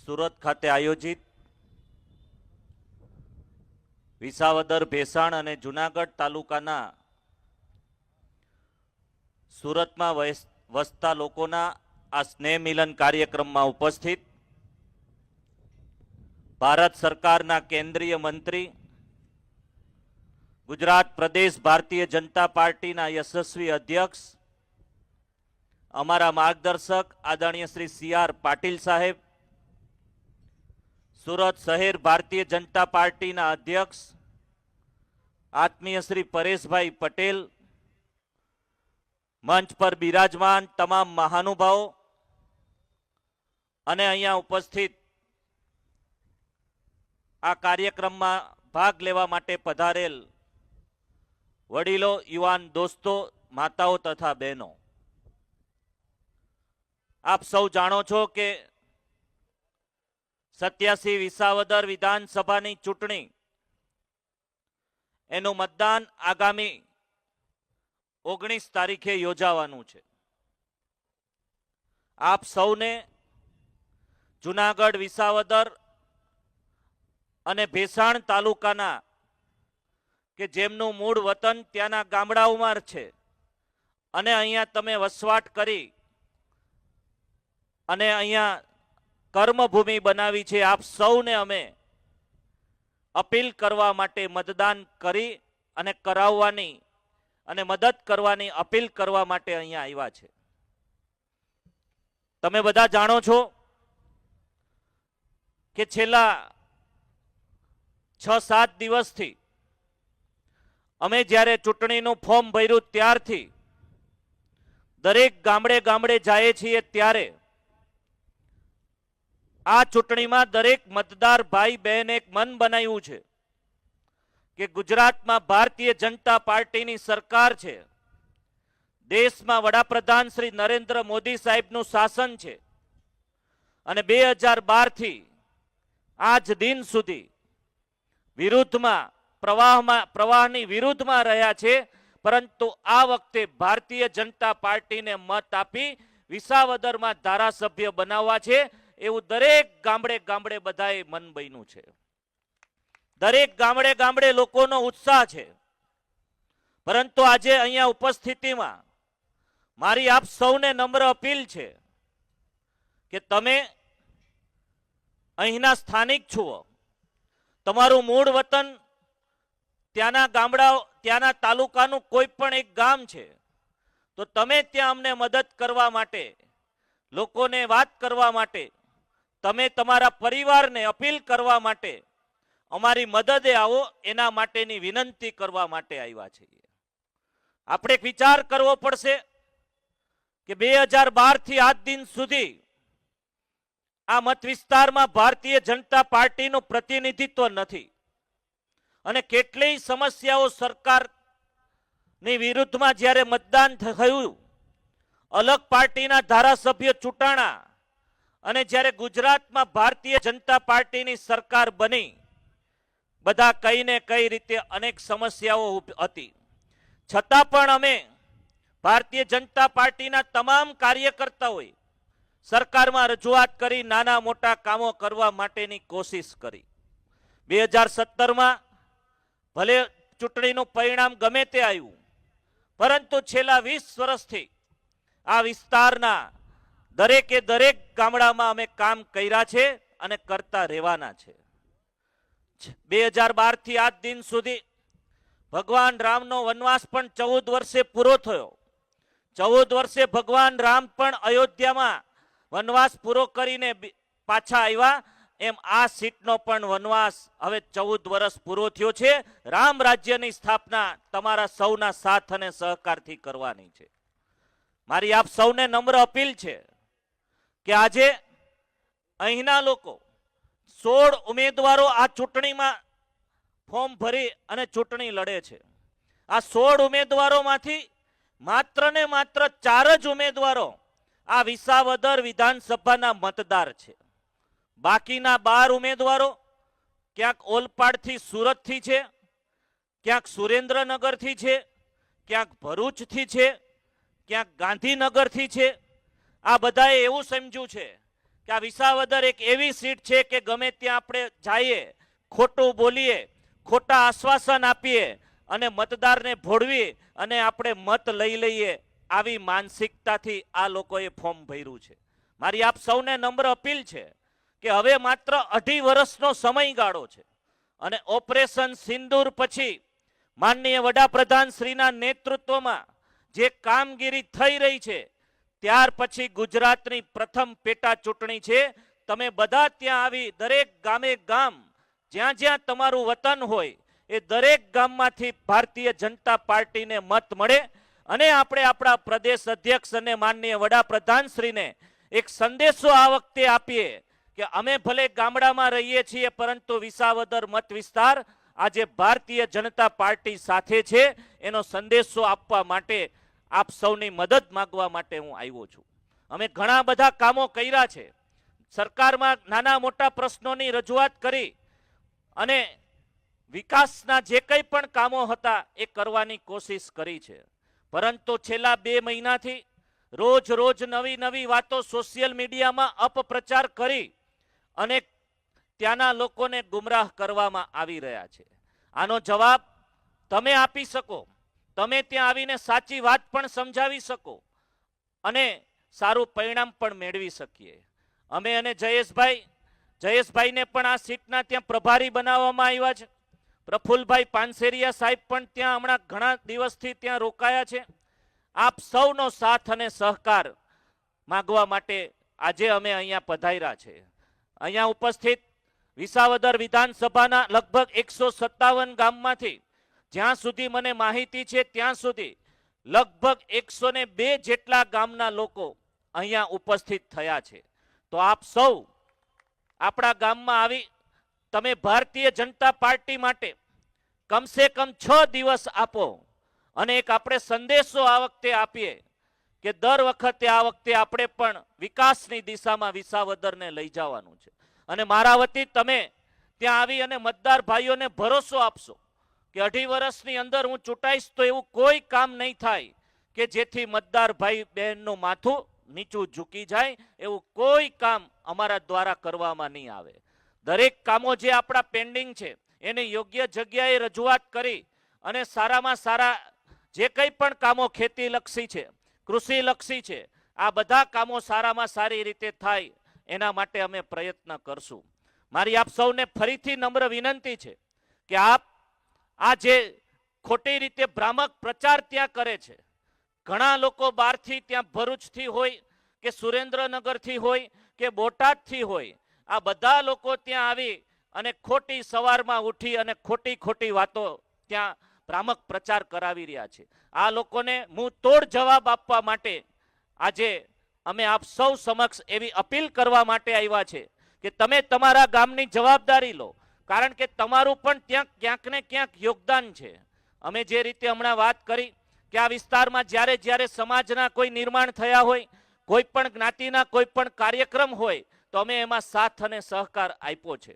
સુરત ખાતે આયોજિત વિસાવદર, ભેસાણ અને જૂનાગઢ તાલુકાના સુરતમાં વસતા લોકોના આ સ્નેહ મિલન કાર્યક્રમમાં ઉપસ્થિત ભારત સરકારના કેન્દ્રીય મંત્રી, ગુજરાત પ્રદેશ ભારતીય જનતા પાર્ટીના યશસ્વી અધ્યક્ષ, અમારા માર્ગદર્શક આદરણીય શ્રી CR પાટીલ સાહેબ, સુરત શહેર ભારતીય જનતા પાર્ટીના અધ્યક્ષ આત્મીય શ્રી પરેશભાઈ પટેલ, મંચ પર બિરાજમાન તમામ મહાનુભાવો અને અહીંયા ઉપસ્થિત આ કાર્યક્રમમાં ભાગ લેવા માટે પધારેલ વડીલો, યુવાન દોસ્તો, માતાઓ તથા બહેનો, આપ સૌ જાણો છો કે 87 વિસાવદર વિધાનસભાની ચૂંટણી એનું મતદાન આગામી 19 તારીખે યોજાવાનું છે. આપ સૌને જૂનાગઢ, વિસાવદર અને ભેસાણ તાલુકાના કે જેમનું મૂળ વતન ત્યાંના ગામડાઓમાં છે અને અહીંયા તમે વસવાટ કરી અને અહીંયા કર્મભૂમિ બનાવી છે, આપ સૌને અમે અપીલ કરવા માટે મતદાન કરી અને કરાવવાની અને મદદ કરવાની અપીલ કરવા માટે અહીંયા આવ્યા છે. તમે બધા જાણો છો કે છેલ્લા 6-7 દિવસથી અમે જ્યારે ચૂંટણીનું ફોર્મ ભર્યું ત્યારથી દરેક ગામડે ગામડે જઈએ છીએ ત્યારે આ ચૂંટણીમાં દરેક મતદાર ભાઈ બહેન એક મન બનાવ્યું છે કે ગુજરાતમાં ભારતીય જનતા પાર્ટીની સરકાર છે, દેશમાં વડાપ્રધાન શ્રી નરેન્દ્ર મોદી સાહેબનું શાસન છે અને 2012 થી આજ દિન સુધી વિરુદ્ધમાં પ્રવાહની વિરુદ્ધમાં રહ્યા છે, પરંતુ આ વખતે ભારતીય જનતા પાર્ટીને મત આપી વિસાવદરમાં ધારાસભ્ય બનાવવા છે એવું દરેક ગામડે ગામડે બધાએ મન બન્યું છે. દરેક ગામડે ગામડે લોકોનો ઉત્સાહ છે. પરંતુ આજે અહીંયા ઉપસ્થિતિમાં મારી આપ સૌને નમ્ર અપીલ છે કે તમે અહીંના સ્થાનિક છો, તમારું મૂળ વતન ત્યાંના ગામડાઓ, ત્યાંના તાલુકાનું કોઈ પણ એક ગામ છે, તો તમે ત્યાં અમને મદદ કરવા માટે, લોકોને વાત કરવા માટે, તમે તમારા પરિવારને અપીલ કરવા માટે અમારી મદદે આવો, એના માટેની વિનંતી કરવા માટે આવ્યા છીએ. આપણે એક વિચાર કરવો પડશે કે 2012 થી આજ દિન સુધી આ મત વિસ્તારમાં ભારતીય જનતા પાર્ટીનું પ્રતિનિધિત્વ નથી અને કેટલીય સમસ્યાઓ સરકારની વિરુદ્ધમાં જ્યારે મતદાન થયું, અલગ પાર્ટીના ધારાસભ્ય ચૂંટાણા અને જ્યારે ગુજરાતમાં ભારતીય જનતા પાર્ટીની સરકાર બની, બધા કઈ ને કઈ રીતે અનેક સમસ્યાઓ હતી, છતાં પણ અમે ભારતીય જનતા પાર્ટીના તમામ કાર્યકર્તાઓએ સરકારમાં રજૂઆત કરી, નાના મોટા કામો કરવા માટેની કોશિશ કરી. 2017માં ભલે ચૂંટણીનું પરિણામ ગમે તે આવ્યું, પરંતુ છેલ્લા 20 વર્ષથી આ વિસ્તારના દરેકે દરેક ગામડામાં અમે કામ કર્યા છે અને કરતા રહેવાના છે. 2012 થી આજ દિન સુધી ભગવાન રામનો વનવાસ પણ 14 વર્ષે પૂરો થયો. 14 વર્ષે ભગવાન રામ પણ અયોધ્યામાં વનવાસ પૂરો કરીને પાછા આવ્યા, એમ આ સીટનો પણ વનવાસ હવે 14 વર્ષ પૂરો થયો છે. રામ રાજ્યની સ્થાપના તમારા સૌના સાથ અને સહકારથી કરવાની છે. મારી આપ સૌને નમ્ર અપીલ છે કે આજે અહીંના લોકો 16 ઉમેદવારો આ ચૂંટણીમાં ફોર્મ ભરી અને ચૂંટણી લડે છે. આ 16 ઉમેદવારોમાંથી માત્ર ને માત્ર 4 જ ઉમેદવારો આ વિસાવદર વિધાનસભાના મતદાર છે. બાકીના 12 ઉમેદવારો ક્યાંક ઓલપાડથી સુરતથી છે, ક્યાંક સુરેન્દ્રનગરથી છે, ક્યાંક ભરૂચથી છે, ક્યાંક ગાંધીનગરથી છે. આ બધાએ એવું સમજ્યું છે કે આ વિસાવદર એક એવી સીટ છે કે ગમે ત્યાં આપણે જઈએ, ખોટું બોલીએ, ખોટા આશ્વાસન આપીએ અને મતદારને ભોળવી અને આપણે મત લઈ લઈએ, આવી માનસિકતાથી આ લોકોએ ફોર્મ ભર્યું છે. મારી આપ સૌને નમ્ર અપીલ છે કે હવે માત્ર 2.5 વર્ષનો સમયગાળો છે અને ઓપરેશન સિંદૂર પછી માનનીય વડાપ્રધાન શ્રીના નેતૃત્વમાં જે કામગીરી થઈ રહી છે, ત્યાર પછી ગુજરાતની પ્રથમ પેટા ચૂંટણી છે. તમે બધા ત્યાં આવી દરેક ગામે ગામ જ્યાં જ્યાં તમારું વતન હોય એ દરેક ગામમાંથી ભારતીય જનતા પાર્ટીને મત મળે અને આપણે આપણા પ્રદેશ અધ્યક્ષ અને માનનીય વડાપ્રધાન શ્રીને એક સંદેશો આ વખતે આપીએ કે અમે ભલે ગામડામાં રહીએ છીએ પરંતુ વિસાવદર મત વિસ્તાર આજે ભારતીય જનતા પાર્ટી સાથે છે, એનો સંદેશો આપવા માટે આપ સૌની મદદ માંગવા માટે હું આવ્યો છું. અમે ઘણા બધા કામો કર્યા છે, સરકારમાં નાના મોટા પ્રશ્નોની રજૂઆત કરી અને વિકાસના જે કંઈ પણ કામો હતા એ કરવાની કોશિશ કરી છે. પરંતુ છેલ્લા 2 મહિનાથી રોજ રોજ નવી નવી વાતો સોશિયલ મીડિયામાં અપપ્રચાર કરી અને ત્યાંના લોકોને ગુમરાહ કરવામાં આવી રહ્યા છે. આનો જવાબ તમે આપી શકો, તમે ત્યાં આવીને સાચી વાત પણ સમજાવી શકો અને સારું પરિણામ પણ મેળવી શકીએ. અમે અને જયેશભાઈને પણ આ સીટના ત્યાં પ્રભારી બનાવવામાં આવ્યા છે. પ્રફુલભાઈ પાનસેરિયા સાહેબ પણ ત્યાં હમણાં ઘણા દિવસથી ત્યાં રોકાયા છે. આપ સૌનો સાથ અને સહકાર માંગવા માટે આજે અમે અહીંયા પધાર્યા છે. અહીંયા ઉપસ્થિત વિસાવદર વિધાનસભાના લગભગ 157 ગામમાંથી જ્યાં સુધી મને માહિતી છે ત્યાં સુધી લગભગ 102 જેટલા ગામના લોકો અહીંયા ઉપસ્થિત થયા છે. તો આપ સૌ આપણા ગામમાં આવી તમે ભારતીય જનતા પાર્ટી માટે કમસે કમ 6 દિવસ આપો અને એક આપણે સંદેશો આ વખતે આપીએ કે દર વખતે આ વખતે આપણે પણ વિકાસની દિશામાં વિસાવદરને લઈ જવાનું છે. અને મારા વતી તમે ત્યાં આવી અને મતદાર ભાઈઓને ભરોસો આપશો કે 2.5 વર્ષની અંદર હું ચૂંટાઈશ તો એવું કોઈ કામ નહીં થાય કે જેથી મતદાર ભાઈ બહેનનું માથું નીચું ઝૂકી જાય, એવું કોઈ કામ અમારા દ્વારા કરવામાં નહીં આવે. દરેક કામો જે આપણા પેન્ડિંગ છે એની યોગ્ય જગ્યાએ રજૂઆત કરી અને સારામાં સારા જે કંઈ પણ કામો ખેતીલક્ષી છે, કૃષિલક્ષી છે, આ બધા કામો સારામાં સારી રીતે થાય એના માટે અમે પ્રયત્ન કરશું. મારી આપ સૌને ફરીથી નમ્ર વિનંતી છે કે આપ આ જે ખોટી રીતે ભ્રામક પ્રચાર ત્યાં કરે છે, ઘણા લોકો બહારથી ત્યાં ભરૂચથી હોય કે સુરેન્દ્રનગરથી હોય કે બોટાદથી હોય, આ બધા લોકો ત્યાં આવી અને ખોટી સવારમાં ઉઠી અને ખોટી વાતો ત્યાં ભ્રામક પ્રચાર કરાવી રહ્યા છે. આ લોકોને મુંહ તોડ જવાબ આપવા માટે આજે અમે આપ સૌ સમક્ષ એવી અપીલ કરવા માટે આવ્યા છે કે તમે તમારા ગામની જવાબદારી લો, કારણ કે તમારું પણ ત્યાં ક્યાંક ને ક્યાંક યોગદાન છે. અમે જે રીતે હમણાં વાત કરી કે આ વિસ્તારમાં જ્યારે જ્યારે સમાજના કોઈ નિર્માણ થયા હોય, કોઈ પણ જ્ઞાતિના કોઈ પણ કાર્યક્રમ હોય તો અમે એમાં સાથ અને સહકાર આપ્યો છે.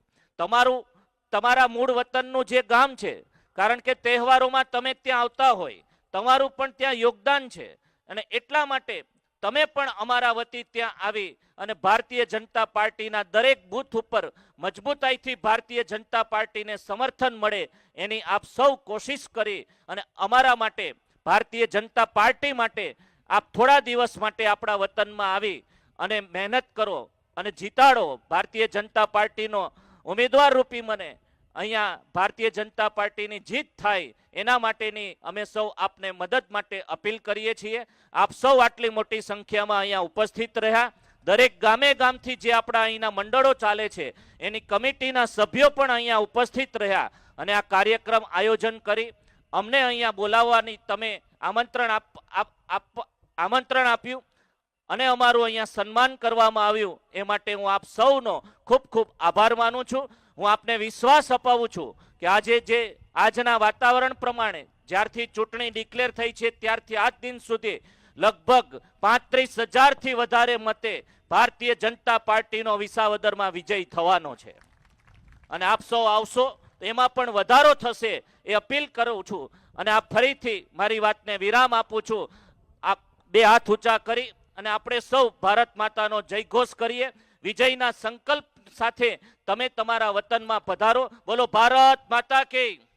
તમારા મૂળ વતનનું જે ગામ છે, કારણ કે તહેવારોમાં તમે ત્યાં આવતા હોય, તમારું પણ ત્યાં યોગદાન છે અને એટલા માટે તમે પણ અમારા વતી ત્યાં આવી અને ભારતીય જનતા પાર્ટીના દરેક બૂથ ઉપર મજબૂતાઈથી ભારતીય જનતા પાર્ટીને સમર્થન મળે એની આપ સૌ કોશિશ કરી અને અમારા માટે ભારતીય જનતા પાર્ટી માટે આપ થોડા દિવસ માટે આપણા વતનમાં આવી અને મહેનત કરો અને જીતાડો. ભારતીય જનતા પાર્ટીનો ઉમેદવાર રૂપી મને અહીંયા ભારતીય જનતા પાર્ટીની જીત થાય એના માટેની અમે સૌ આપને મદદ માટે અપીલ કરીએ છીએ. આપ સૌ આટલી મોટી સંખ્યામાં અહીંયા ઉપસ્થિત રહ્યા. દરેક ગામે ગામથી જે આપણા અહીંના મંડળો ચાલે છે એની કમિટીના સભ્યો પણ અહીંયા ઉપસ્થિત રહ્યા અને આ કાર્યક્રમ આયોજન કરી અમને અહીંયા બોલાવવાની તમે આમંત્રણ આપ્યું અને અમારું અહીંયા સન્માન કરવામાં આવ્યું એ માટે હું આપ સૌનો ખૂબ ખૂબ આભાર માનું છું. હું આપને વિશ્વાસ અપાવું છું કે આજના વાતાવરણ પ્રમાણે જ્યારથી ચૂંટણી ડિક્લેર થઈ છે ત્યારથી આજ દિન સુધી લગભગ 35,000થી વધારે મતે ભારતીય જનતા પાર્ટીનો વિસાવદરમાં વિજય થવાનો છે અને આપ સૌ આવશો તો એમાં પણ વધારો થશે એ અપીલ કરું છું. અને આ ફરીથી મારી વાતને વિરામ આપું છું. આપ બે હાથ ઊંચા કરી અને આપણે સૌ ભારત માતાનો જયઘોષ કરીએ વિજયના સંકલ્પ સાથે તમે તમારા વતનમાં પધારો. બોલો ભારત માતા કી.